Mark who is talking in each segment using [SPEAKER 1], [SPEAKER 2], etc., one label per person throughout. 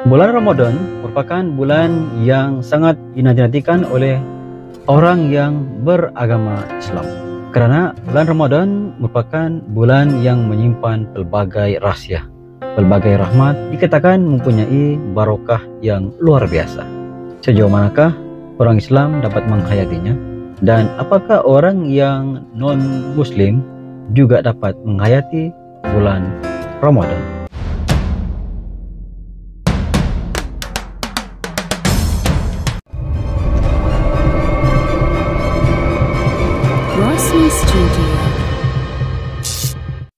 [SPEAKER 1] Bulan Ramadan merupakan bulan yang sangat dinantikan oleh orang yang beragama Islam. Kerana bulan Ramadan merupakan bulan yang menyimpan pelbagai rahsia, pelbagai rahmat, dikatakan mempunyai barokah yang luar biasa. Sejauh manakah orang Islam dapat menghayatinya? Dan apakah orang yang non-Muslim juga dapat menghayati bulan Ramadan?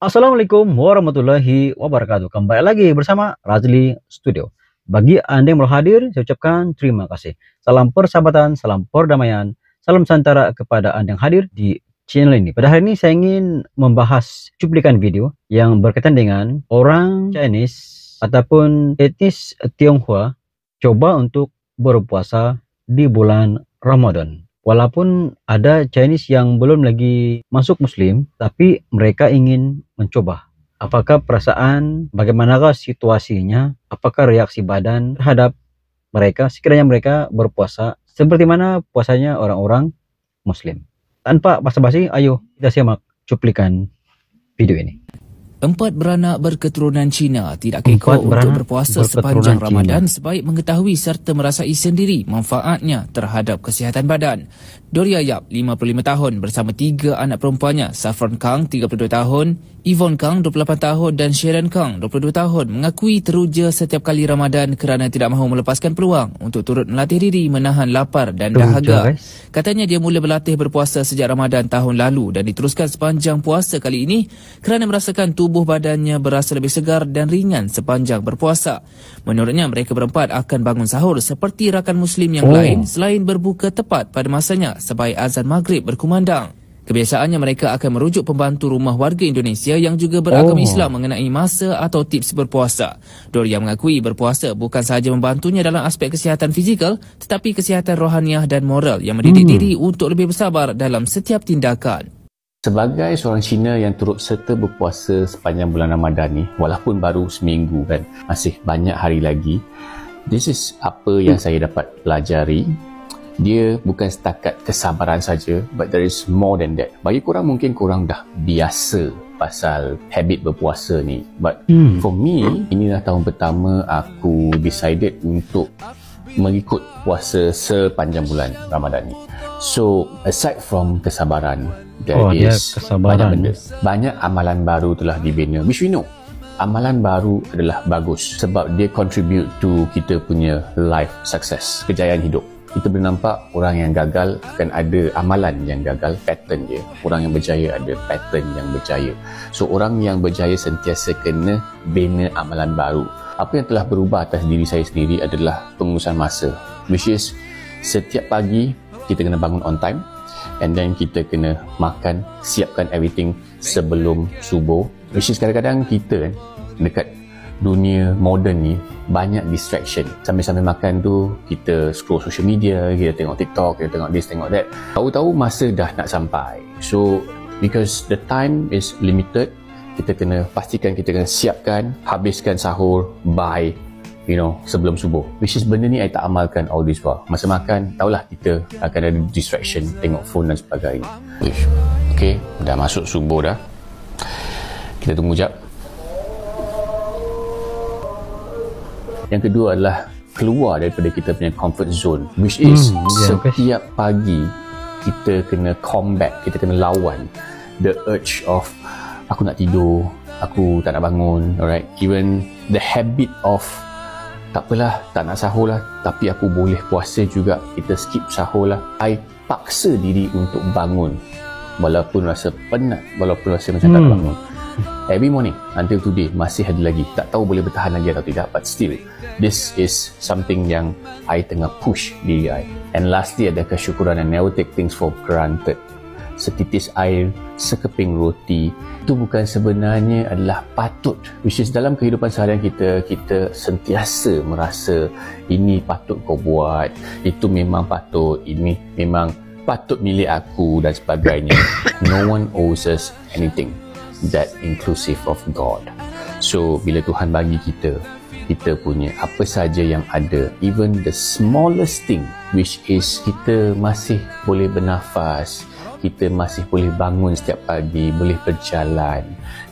[SPEAKER 1] Assalamualaikum warahmatullahi wabarakatuh. Kembali lagi bersama Razli Studio. Bagi Anda yang baru hadir, saya ucapkan terima kasih. Salam persahabatan, salam perdamaian, salam santara kepada Anda yang hadir di channel ini. Pada hari ini saya ingin membahas cuplikan video yang berkaitan dengan orang Chinese ataupun etnis Tionghoa coba untuk berpuasa di bulan Ramadan. Walaupun ada Chinese yang belum lagi masuk Muslim, tapi mereka ingin mencoba. Apakah perasaan, bagaimanakah situasinya, apakah reaksi badan terhadap mereka sekiranya mereka berpuasa seperti mana puasanya orang-orang Muslim. Tanpa basa-basi, ayo kita simak cuplikan video ini.
[SPEAKER 2] 4 beranak berketurunan Cina tidak kekal untuk berpuasa sepanjang Ramadan sebaik mengetahui serta merasai sendiri manfaatnya terhadap kesihatan badan. Doria Yap, 55 tahun bersama 3 anak perempuannya, Saffron Kang, 32 tahun, Yvonne Kang, 28 tahun dan Sharon Kang, 22 tahun mengakui teruja setiap kali Ramadan kerana tidak mahu melepaskan peluang untuk turut melatih diri menahan lapar dan dahaga. Katanya dia mula berlatih berpuasa sejak Ramadan tahun lalu dan diteruskan sepanjang puasa kali ini kerana merasakan tubuh badannya berasa lebih segar dan ringan sepanjang berpuasa. Menurutnya mereka berempat akan bangun sahur seperti rakan Muslim yang lain selain berbuka tepat pada masanya sebaik azan maghrib berkumandang. Kebiasaannya mereka akan merujuk pembantu rumah warga Indonesia yang juga beragama Islam mengenai masa atau tips berpuasa. Doria mengakui berpuasa bukan sahaja membantunya dalam aspek kesihatan fizikal tetapi kesihatan rohaniah dan moral yang mendidik diri untuk lebih bersabar dalam setiap tindakan.
[SPEAKER 3] Sebagai seorang Cina yang turut serta berpuasa sepanjang bulan Ramadan ni, walaupun baru seminggu kan, masih banyak hari lagi, this is apa yang saya dapat pelajari. Dia bukan setakat kesabaran saja, but there is more than that. Bagi korang mungkin korang dah biasa pasal habit berpuasa ni, but for me, inilah tahun pertama aku decided untuk mengikut puasa sepanjang bulan Ramadan ni. So aside from kesabaran, there is banyak benda, banyak amalan baru telah dibina, which we know amalan baru adalah bagus sebab dia contribute to kita punya life success, kejayaan hidup. Kita boleh nampak orang yang gagal akan ada amalan yang gagal, pattern dia. Orang yang berjaya ada pattern yang berjaya. So orang yang berjaya sentiasa kena bina amalan baru. Apa yang telah berubah atas diri saya sendiri adalah pengurusan masa, which is setiap pagi kita kena bangun on time, and then kita kena makan, siapkan everything sebelum subuh. Which is kadang-kadang kita kan dekat dunia moden ni banyak distraction. Sambil-sambil makan tu kita scroll social media, kita tengok TikTok, kita tengok this, tengok that. Tahu-tahu masa dah nak sampai. So because the time is limited, kita kena pastikan kita kena siapkan, habiskan sahur by sebelum subuh. Which is benda ni I tak amalkan all this while. Masa makan, tahulah kita akan ada distraction, tengok phone dan sebagainya. Okay, dah masuk subuh dah. Kita tunggu jap. Yang kedua adalah keluar daripada kita punya comfort zone, which is setiap pagi kita kena combat, kita kena lawan the urge of aku nak tidur, aku tak nak bangun, alright. Even the habit of tak apalah, tak nak sahur lah, tapi aku boleh puasa juga, kita skip sahur lah. I paksa diri untuk bangun walaupun rasa penat, walaupun rasa macam tak nak bangun. Every morning until today masih ada lagi, tak tahu boleh bertahan lagi atau tidak, but still this is something yang I tengah push diri I. And lastly ada kesyukuran and never take things for granted. Setitis air, sekeping roti, itu bukan sebenarnya adalah patut, which is dalam kehidupan seharian kita sentiasa merasa ini patut kau buat, itu memang patut, ini memang patut milik aku dan sebagainya. No one owes us anything, that inclusive of God. So bila Tuhan bagi kita kita punya apa saja yang ada, even the smallest thing, which is kita masih boleh bernafas, kita masih boleh bangun setiap pagi, boleh berjalan,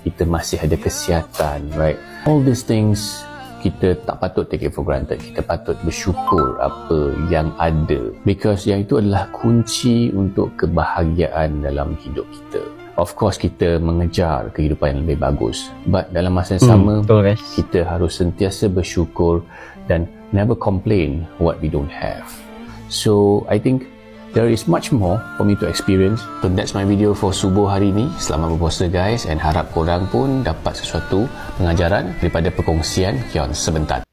[SPEAKER 3] kita masih ada kesihatan, right? All these things kita tak patut take it for granted. Kita patut bersyukur apa yang ada, because yang itu adalah kunci untuk kebahagiaan dalam hidup kita. Of course kita mengejar kehidupan yang lebih bagus, but dalam masa yang sama
[SPEAKER 1] betul, guys.
[SPEAKER 3] Kita harus sentiasa bersyukur dan never complain what we don't have. So I think there is much more for me to experience. So that's my video for subuh hari ini. Selamat berpuasa guys, and harap korang pun dapat sesuatu pengajaran daripada perkongsian Kion sebentar.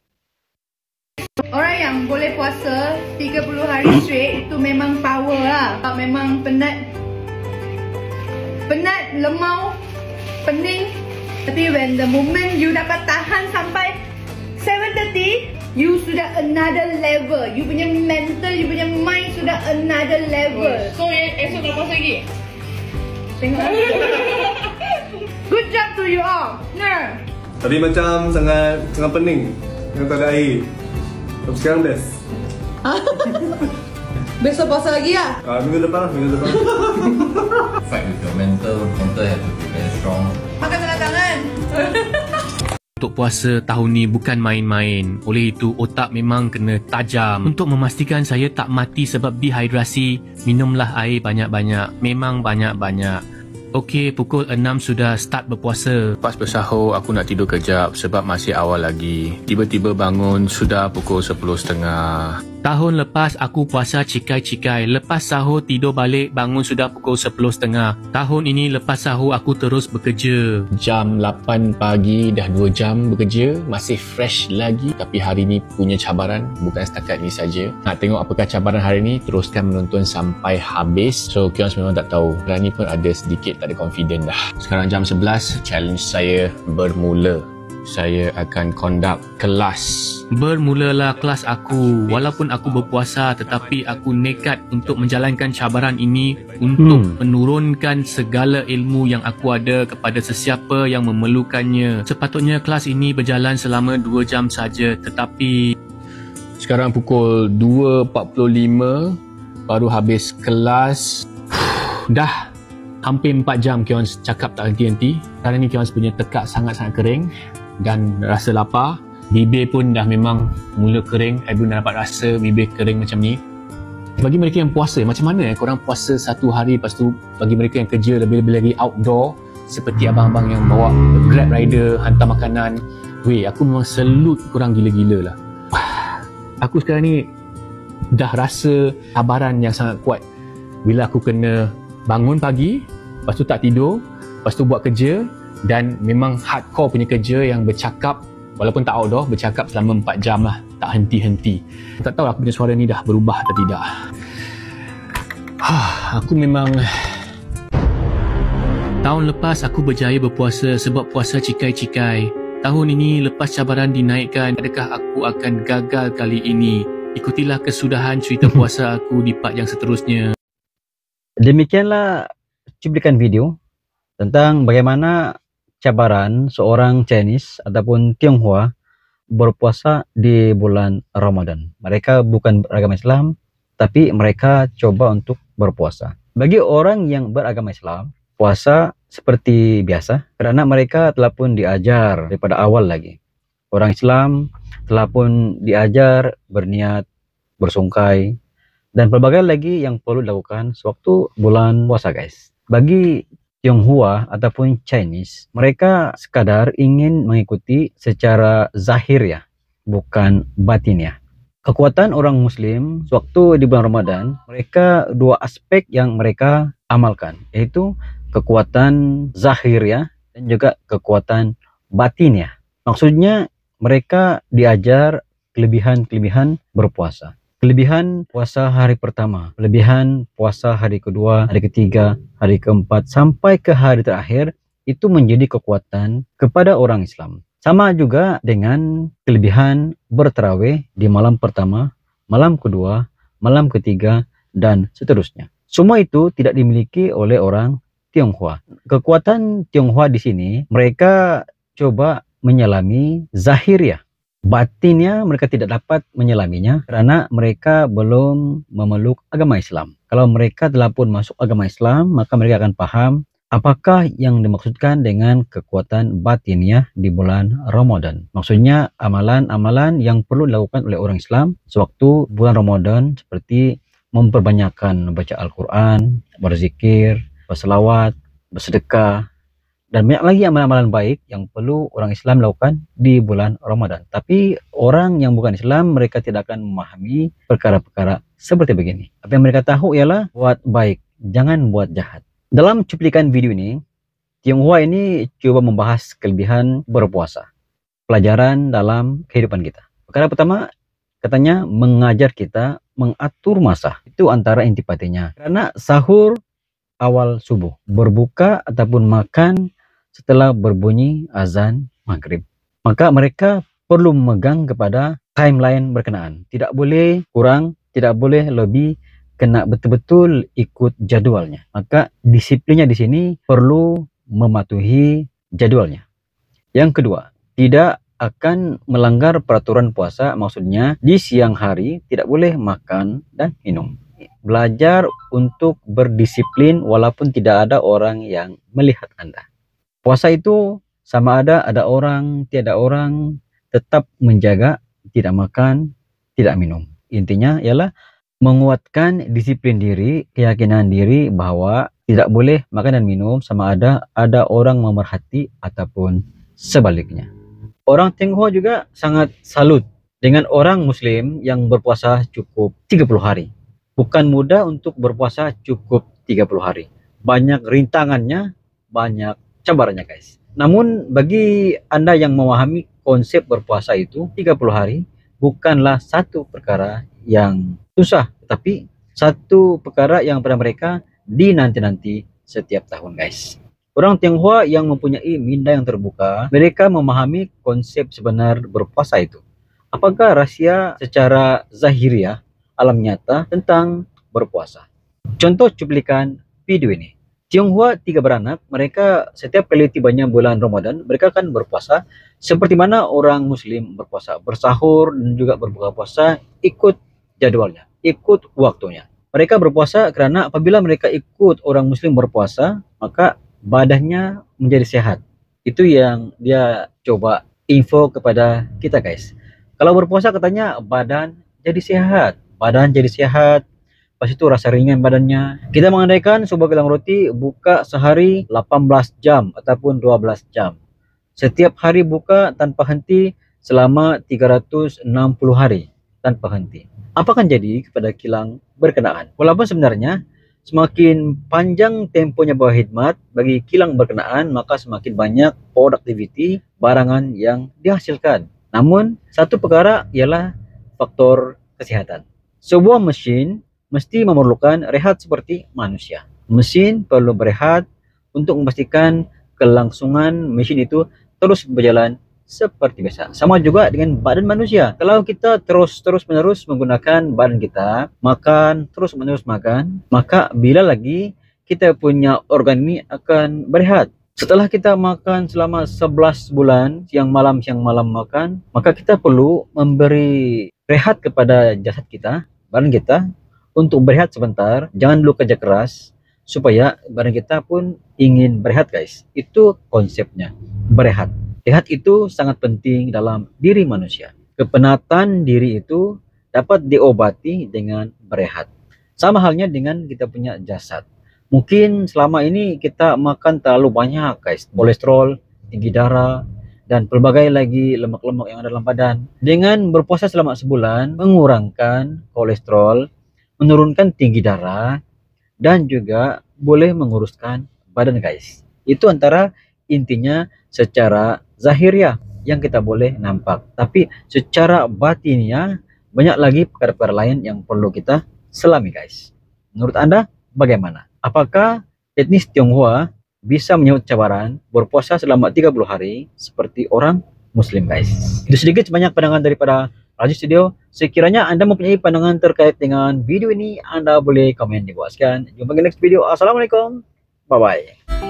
[SPEAKER 4] Orang yang boleh puasa 30 hari straight itu memang power lah. Memang penat, lemau, pening. Tapi when the moment you dapat tahan sampai 7:30, you sudah another level. You punya mental, you punya mind sudah another level.
[SPEAKER 5] So esok tak puasa lagi?
[SPEAKER 4] Tengok. Good job to you all. Nah.
[SPEAKER 6] Tadi macam sangat pening, sangat tak ada air. Tapi sekarang best.
[SPEAKER 5] Besok puasa lagi lah?
[SPEAKER 6] Minggu depan.
[SPEAKER 7] Fight with your mental have to be very strong.
[SPEAKER 4] Makan tangan.
[SPEAKER 8] Untuk puasa tahun ni bukan main-main. Oleh itu, otak memang kena tajam. Untuk memastikan saya tak mati sebab dehidrasi, minumlah air banyak-banyak. Memang banyak-banyak. Okey, pukul 6 sudah start berpuasa. Lepas bersahur, aku nak tidur kejap sebab masih awal lagi. Tiba-tiba bangun, sudah pukul 10.30. Tahun lepas aku puasa cikai-cikai. Lepas sahur tidur balik, bangun sudah pukul 10.30. Tahun ini lepas sahur aku terus bekerja. Jam 8 pagi dah 2 jam bekerja. Masih fresh lagi. Tapi hari ni punya cabaran bukan setakat ni saja. Nak tengok apakah cabaran hari ni? Teruskan menonton sampai habis. So Kion memang tak tahu. Hari ni pun ada sedikit tak ada confident dah. Sekarang jam 11, challenge saya bermula. Saya akan conduct kelas. Bermulalah kelas aku. Walaupun aku berpuasa, tetapi aku nekat untuk menjalankan cabaran ini untuk menurunkan segala ilmu yang aku ada kepada sesiapa yang memerlukannya. Sepatutnya kelas ini berjalan selama 2 jam saja, tetapi sekarang pukul 2.45 baru habis kelas. Dah hampir 4 jam Kion cakap tak henti-henti. Sekarang ni Kion punya tekak sangat-sangat kering dan rasa lapar. Bibir pun dah memang mula kering. Ibu dah dapat rasa bibir kering macam ni. Bagi mereka yang puasa, macam mana korang puasa 1 hari, lepas tu bagi mereka yang kerja lebih-lebih lagi outdoor, seperti abang-abang yang bawa Grab rider, hantar makanan. Weh, aku memang salute korang gila-gila lah. Aku sekarang ni dah rasa cabaran yang sangat kuat bila aku kena bangun pagi, lepas tu tak tidur, lepas tu buat kerja, dan memang hardcore punya kerja yang bercakap, walaupun tak outdoor, bercakap selama 4 jam lah, tak henti-henti. Tak tahu aku punya suara ni dah berubah atau tidak. Aku memang... Tahun lepas aku berjaya berpuasa sebab puasa cikai-cikai. Tahun ini lepas cabaran dinaikkan, adakah aku akan gagal kali ini? Ikutilah kesudahan cerita puasa aku di part yang seterusnya.
[SPEAKER 1] Demikianlah cuplikan video tentang bagaimana cabaran seorang Chinese ataupun Tionghoa berpuasa di bulan Ramadan. Mereka bukan beragama Islam, tapi mereka coba untuk berpuasa. Bagi orang yang beragama Islam, puasa seperti biasa kerana mereka telah pun diajar daripada awal lagi. Orang Islam telah pun diajar berniat, bersungkai, dan pelbagai lagi yang perlu dilakukan sewaktu bulan puasa guys. Bagi Tionghoa ataupun Chinese, mereka sekadar ingin mengikuti secara zahir ya, bukan batin ya. Kekuatan orang Muslim sewaktu di bulan Ramadan, mereka 2 aspek yang mereka amalkan, yaitu kekuatan zahir ya, dan juga kekuatan batin ya. Maksudnya mereka diajar kelebihan-kelebihan berpuasa. Kelebihan puasa hari pertama, kelebihan puasa hari kedua, hari ketiga, hari keempat, sampai ke hari terakhir, itu menjadi kekuatan kepada orang Islam. Sama juga dengan kelebihan bertarawih di malam pertama, malam kedua, malam ketiga, dan seterusnya. Semua itu tidak dimiliki oleh orang Tionghoa. Kekuatan Tionghoa di sini, mereka coba menyelami zahir ya, batinnya mereka tidak dapat menyelaminya karena mereka belum memeluk agama Islam. Kalau mereka telah pun masuk agama Islam, maka mereka akan paham apakah yang dimaksudkan dengan kekuatan batinnya di bulan Ramadan. Maksudnya amalan-amalan yang perlu dilakukan oleh orang Islam sewaktu bulan Ramadan, seperti memperbanyakkan baca Al-Quran, berzikir, berselawat, bersedekah, dan banyak lagi amalan-amalan baik yang perlu orang Islam lakukan di bulan Ramadan. Tapi orang yang bukan Islam, mereka tidak akan memahami perkara-perkara seperti begini. Apa yang mereka tahu ialah buat baik, jangan buat jahat. Dalam cuplikan video ini, Tionghoa ini coba membahas kelebihan berpuasa, pelajaran dalam kehidupan kita. Perkara pertama, katanya mengajar kita mengatur masa. Itu antara intipatinya. Karena sahur awal subuh, berbuka ataupun makan setelah berbunyi azan maghrib. Maka mereka perlu memegang kepada timeline berkenaan. Tidak boleh kurang, tidak boleh lebih, kena betul-betul ikut jadwalnya. Maka disiplinnya di sini perlu mematuhi jadwalnya. Yang kedua, tidak akan melanggar peraturan puasa, maksudnya di siang hari tidak boleh makan dan minum. Belajar untuk berdisiplin walaupun tidak ada orang yang melihat Anda. Puasa itu sama ada orang, tiada orang, tetap menjaga, tidak makan, tidak minum. Intinya ialah menguatkan disiplin diri, keyakinan diri bahwa tidak boleh makan dan minum sama ada orang memerhati ataupun sebaliknya. Orang Tionghoa juga sangat salut dengan orang Muslim yang berpuasa cukup 30 hari. Bukan mudah untuk berpuasa cukup 30 hari. Banyak rintangannya, banyak cabarannya guys. Namun bagi Anda yang memahami konsep berpuasa itu, 30 hari bukanlah satu perkara yang susah, tetapi satu perkara yang pada mereka dinanti-nanti setiap tahun guys. Orang Tionghoa yang mempunyai minda yang terbuka, mereka memahami konsep sebenar berpuasa itu. Apakah rahasia secara zahiriah, alam nyata tentang berpuasa? Contoh cuplikan video ini. Tionghoa 3 beranak, mereka setiap kali tibanya bulan Ramadan, mereka akan berpuasa seperti mana orang Muslim berpuasa, bersahur dan juga berbuka puasa, ikut jadwalnya, ikut waktunya. Mereka berpuasa karena apabila mereka ikut orang Muslim berpuasa, maka badannya menjadi sehat. Itu yang dia coba info kepada kita guys. Kalau berpuasa katanya badan jadi sehat, pas itu rasa ringan badannya. Kita mengandaikan sebuah gelang roti buka sehari 18 jam ataupun 12 jam. Setiap hari buka tanpa henti selama 360 hari tanpa henti. Apa akan jadi kepada kilang berkenaan? Walaupun sebenarnya semakin panjang temponya berkhidmat bagi kilang berkenaan, maka semakin banyak productivity barangan yang dihasilkan. Namun satu perkara ialah faktor kesehatan. Sebuah mesin mesti memerlukan rehat seperti manusia. Mesin perlu berehat untuk memastikan kelangsungan mesin itu terus berjalan seperti biasa. Sama juga dengan badan manusia. Kalau kita terus-menerus menggunakan badan kita, makan, terus-menerus makan, maka bila lagi kita punya organ ini akan berehat. Setelah kita makan selama 11 bulan, siang malam makan, maka kita perlu memberi rehat kepada jasad kita, badan kita, untuk berehat sebentar. Jangan dulu kerja keras, supaya badan kita pun ingin berehat guys. Itu konsepnya, berehat. Rehat itu sangat penting dalam diri manusia. Kepenatan diri itu dapat diobati dengan berehat. Sama halnya dengan kita punya jasad. Mungkin selama ini kita makan terlalu banyak guys. Kolesterol, tinggi darah, dan pelbagai lagi lemak-lemak yang ada dalam badan. Dengan berpuasa selama sebulan, mengurangkan kolesterol, menurunkan tinggi darah, dan juga boleh menguruskan badan guys. Itu antara intinya secara zahiriah yang kita boleh nampak. Tapi secara batinnya banyak lagi perkara-perkara lain yang perlu kita selami guys. Menurut Anda bagaimana? Apakah etnis Tionghoa bisa menyambut cabaran berpuasa selama 30 hari seperti orang Muslim guys? Itu sedikit sebanyak pandangan daripada Rajli Studio. Sekiranya Anda mempunyai pandangan terkait dengan video ini, Anda boleh komen di bawah sekalian. Jumpa di next video. Assalamualaikum. Bye-bye.